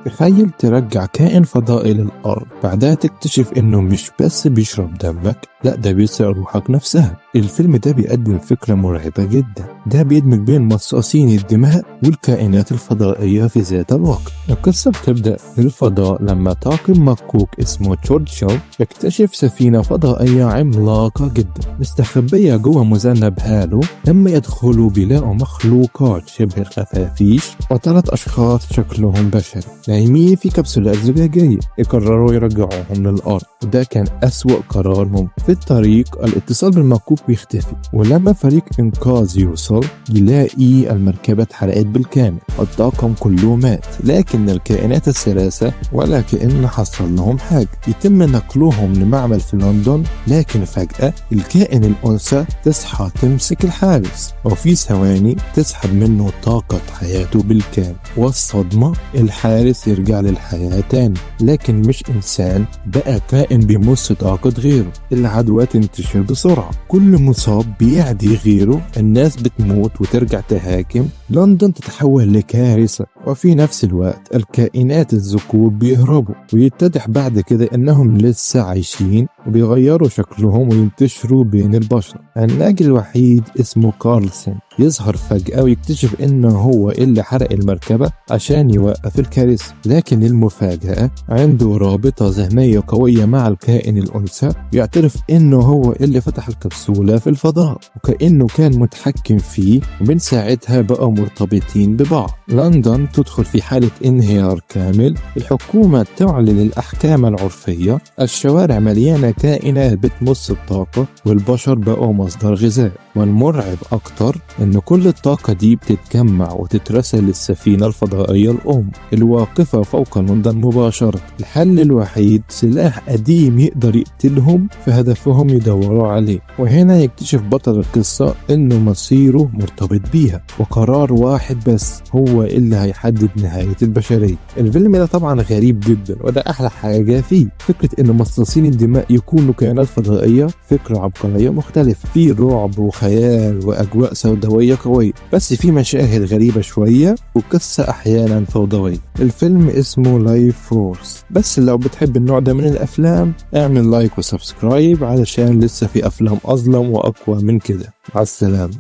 تخيل ترجع كائن فضائي للأرض، بعدها تكتشف إنه مش بس بيشرب دمك، لا ده بيسرق روحك نفسها. الفيلم ده بيقدم فكرة مرعبة جدا، ده بيدمج بين مصاصين الدماء والكائنات الفضائية في ذات الوقت. القصة بتبدأ في الفضاء لما طاقم مكوك اسمه تشورتشل يكتشف سفينة فضائية عملاقة جدا مستخبية جوه مذنب هالو. لما يدخلوا بيلاقوا مخلوقات شبه الخفافيش وثلاث أشخاص شكلهم بشري نايمين في كبسولات زجاجية. يقرروا يرجعوهم للأرض، وده كان أسوأ قرار ممكن. في الطريق الاتصال بالمكوك بيختفي، ولما فريق إنقاذ يوصل يلاقي المركبة اتحرقت بالكامل، الطاقم كله مات، لكن الكائنات الثلاثة ولا كأن حصل لهم حاجة. يتم نقلهم لمعمل في لندن، لكن فجأة الكائن الأنثى تصحى تمسك الحارس، وفي ثواني تسحب منه طاقة حياته بالكامل. والصدمة الحارس يرجع للحياة تاني، لكن مش إنسان، بقى كائن بيمص طاقة غيره. العدوى تنتشر بسرعة، كل مصاب بيعدي غيره، الناس بتموت وترجع تهاجم، لندن تتحول لكارثة. وفي نفس الوقت الكائنات الذكور بيهربوا، ويتضح بعد كده انهم لسه عايشين وبيغيروا شكلهم وينتشروا بين البشر. الناجي الوحيد اسمه كارلسن يظهر فجأة ويكتشف انه هو اللي حرق المركبة عشان يوقف الكارثة، لكن المفاجأة عنده رابطة ذهنية قوية مع الكائن الأنثى، يعترف انه هو اللي فتح الكبسولة في الفضاء وكأنه كان متحكم فيه، ومن ساعتها بقوا مرتبطين ببعض. لندن تدخل في حالة انهيار كامل، الحكومة تعلن الأحكام العرفية، الشوارع مليانة كائنات بتمص الطاقة، والبشر بقوا مصدر غذاء. والمرعب أكتر إن كل الطاقة دي بتتجمع وتترسل للسفينة الفضائية الأم الواقفة فوق لندن مباشرة. الحل الوحيد سلاح قديم يقدر يقتلهم، فهدفهم يدوروا عليه. وهنا يكتشف بطل القصة إنه مصيره مرتبط بيها، وقرار واحد بس هو اللي هيحدد نهاية البشرية. الفيلم ده طبعا غريب جدا، وده أحلى حاجة فيه. فكرة إن مصاصين الدماء يكونوا كائنات فضائية فكرة عبقرية مختلفة، في رعب وخيال وأجواء سوداوية قوية، بس في مشاهد غريبة شوية وقصة أحيانا فوضوية. الفيلم اسمه لايف فورس، بس لو بتحب النوع ده من الأفلام اعمل لايك وسبسكرايب علشان لسه في أفلام أظلم وأقوى من كده. مع السلامة.